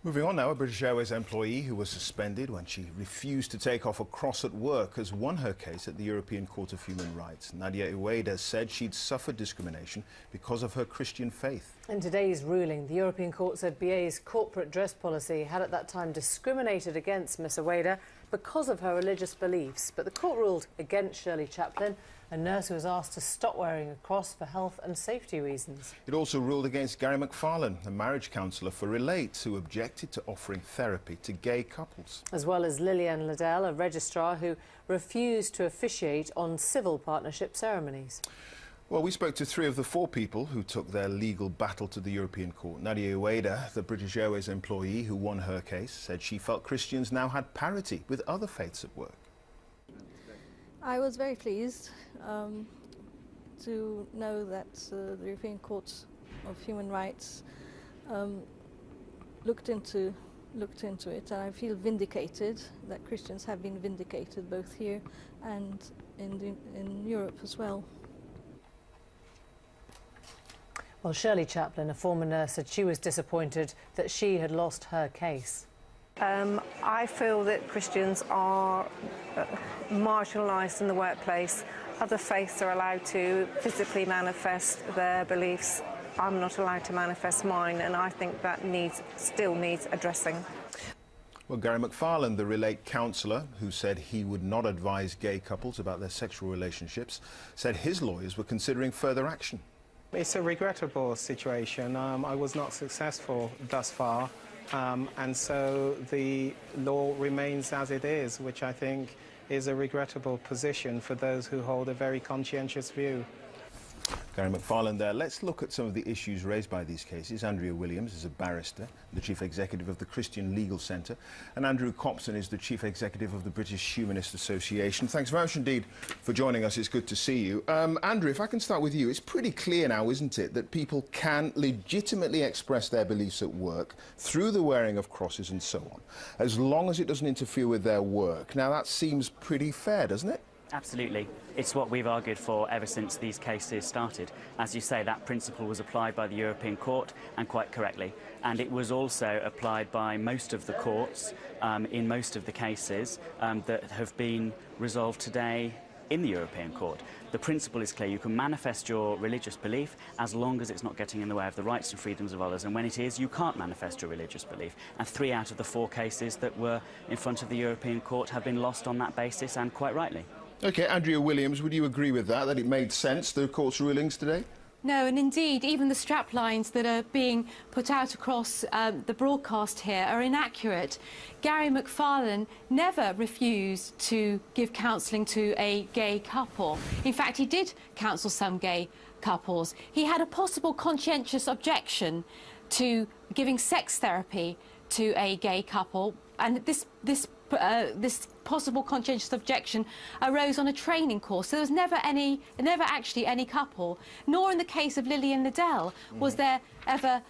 Moving on now, a British Airways employee who was suspended when she refused to take off a cross at work has won her case at the European Court of Human Rights. Nadia Ueda said she'd suffered discrimination because of her Christian faith. In today's ruling, the European Court said BA's corporate dress policy had at that time discriminated against Ms Ueda because of her religious beliefs. But the court ruled against Shirley Chaplin, a nurse who was asked to stop wearing a cross for health and safety reasons. It also ruled against Gary McFarlane, a marriage counsellor for Relate, who objected to offering therapy to gay couples. As well as Lillian Liddell, a registrar who refused to officiate on civil partnership ceremonies. Well, we spoke to 3 of the 4 people who took their legal battle to the European Court. Nadia Ueda, the British Airways employee who won her case, said she felt Christians now had parity with other faiths at work. I was very pleased to know that the European Court of Human Rights looked into it, and I feel vindicated that Christians have been vindicated both here and in Europe as well. Well, Shirley Chaplin, a former nurse, said she was disappointed that she had lost her case. I feel that Christians are marginalised in the workplace. Other faiths are allowed to physically manifest their beliefs. I'm not allowed to manifest mine, and I think that still needs addressing. Well, Gary McFarlane, the Relate counsellor, who said he would not advise gay couples about their sexual relationships, said his lawyers were considering further action. It's a regrettable situation. I was not successful thus far. And so the law remains as it is, which I think is a regrettable position for those who hold a very conscientious view. Gary McFarlane there. Let's look at some of the issues raised by these cases. Andrea Williams is a barrister, the Chief Executive of the Christian Legal Centre, and Andrew Copson is the Chief Executive of the British Humanist Association. Thanks very much indeed for joining us. It's good to see you. Andrew, if I can start with you, it's pretty clear now, isn't it, that people can legitimately express their beliefs at work through the wearing of crosses and so on, as long as it doesn't interfere with their work. Now, that seems pretty fair, doesn't it? Absolutely. It's what we've argued for ever since these cases started. As you say, that principle was applied by the European Court, and quite correctly. And it was also applied by most of the courts in most of the cases that have been resolved today in the European Court. The principle is clear. You can manifest your religious belief as long as it's not getting in the way of the rights and freedoms of others, and when it is, you can't manifest your religious belief. And 3 out of the 4 cases that were in front of the European Court have been lost on that basis, and quite rightly. OK, Andrea Williams, would you agree with that it made sense, the court's rulings today? No, and indeed, even the strap lines that are being put out across the broadcast here are inaccurate. Gary McFarlane never refused to give counselling to a gay couple. In fact, he did counsel some gay couples. He had a possible conscientious objection to giving sex therapy to a gay couple, and this possible conscientious objection arose on a training course. So there was never actually any couple, nor in the case of Lillian Liddell was there ever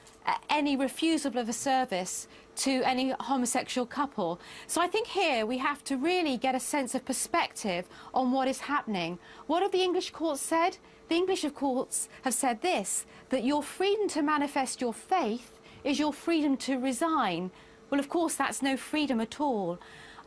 any refusal of a service to any homosexual couple. So I think here we have to really get a sense of perspective on what is happening. What have the English courts said? The English courts have said this, that your freedom to manifest your faith is your freedom to resign. Well, of course, that's no freedom at all.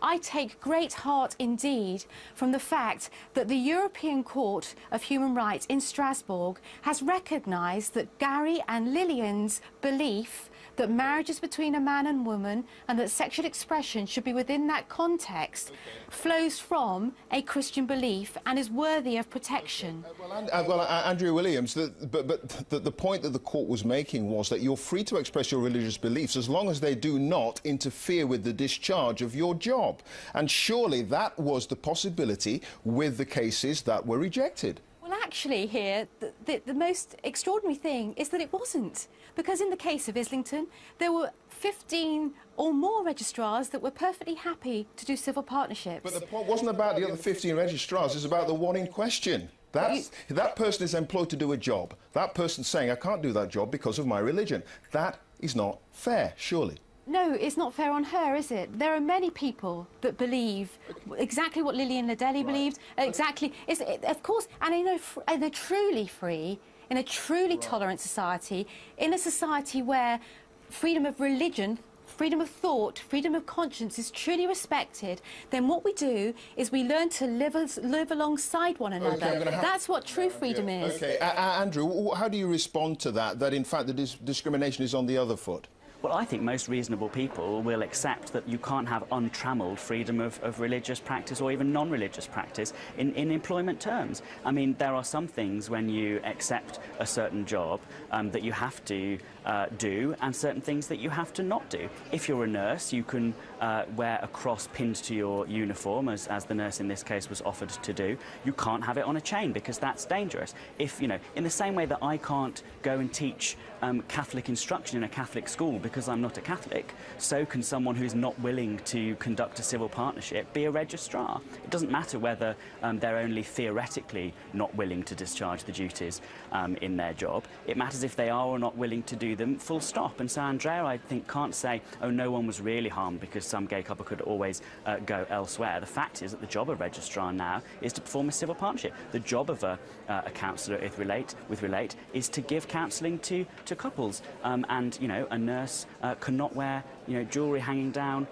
I take great heart indeed from the fact that the European Court of Human Rights in Strasbourg has recognised that Gary and Lillian's belief that marriage is between a man and woman and that sexual expression should be within that context flows from a Christian belief and is worthy of protection. Andrea Williams, the point that the court was making was that you're free to express your religious beliefs as long as they do not interfere with the discharge of your job. And surely that was the possibility with the cases that were rejected. Well, actually, here, the most extraordinary thing is that it wasn't. Because in the case of Islington, there were 15 or more registrars that were perfectly happy to do civil partnerships. But the point wasn't about the other 15 registrars, it's about the one in question. That person is employed to do a job. That person saying, I can't do that job because of my religion. That is not fair, surely. No, it's not fair on her, is it? There are many people that believe exactly what Lillian Liddell believed, exactly. Of course, and they're truly free, in a truly tolerant society, in a society where freedom of religion freedom of thought, freedom of conscience is truly respected, then what we do is we learn to live alongside one another. Okay, that's what true freedom is. Okay, Andrew, how do you respond to that in fact the discrimination is on the other foot? Well, I think most reasonable people will accept that you can't have untrammelled freedom of religious practice or even non-religious practice in employment terms. I mean, there are some things when you accept a certain job that you have to do, and certain things that you have to not do. If you're a nurse, you can wear a cross pinned to your uniform, as the nurse in this case was offered to do. You can't have it on a chain because that's dangerous. If, you know, in the same way that I can't go and teach Catholic instruction in a Catholic school because I'm not a Catholic, so can someone who's not willing to conduct a civil partnership be a registrar. It doesn't matter whether they're only theoretically not willing to discharge the duties in their job. It matters if they are or not willing to do them, full stop. And so Andrea, I think, can't say, oh, no one was really harmed because some gay couple could always go elsewhere. The fact is that the job of registrar now is to perform a civil partnership. The job of a counsellor with Relate is to give counselling to couples. And, you know, a nurse cannot wear, you know, jewellery hanging down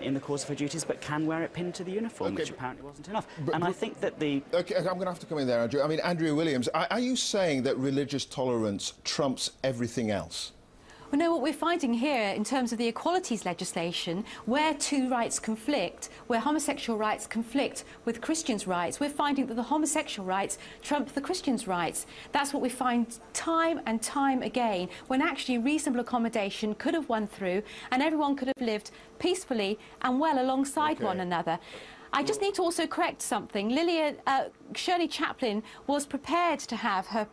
in the course of her duties, but can wear it pinned to the uniform, which apparently wasn't enough. And I think that the... OK, I'm going to have to come in there, Andrew. I mean, Andrea Williams, are you saying that religious tolerance trumps everything else? Well, no, what we're finding here in terms of the equalities legislation, where two rights conflict, where homosexual rights conflict with Christians' rights, we're finding that the homosexual rights trump the Christians' rights. That's what we find time and time again, when actually reasonable accommodation could have won through and everyone could have lived peacefully and well alongside one another. I just need to also correct something. Shirley Chaplin was prepared to have her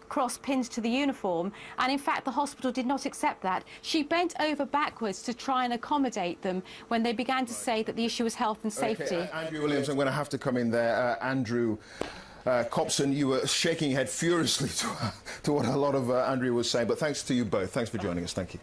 cross pinned to the uniform, and in fact the hospital did not accept that. She bent over backwards to try and accommodate them when they began to say that the issue was health and safety. Okay, Andrew Williams, I'm going to have to come in there. Andrew Copson, you were shaking your head furiously to what a lot of Andrea was saying, but thanks to you both. Thanks for joining us. Thank you.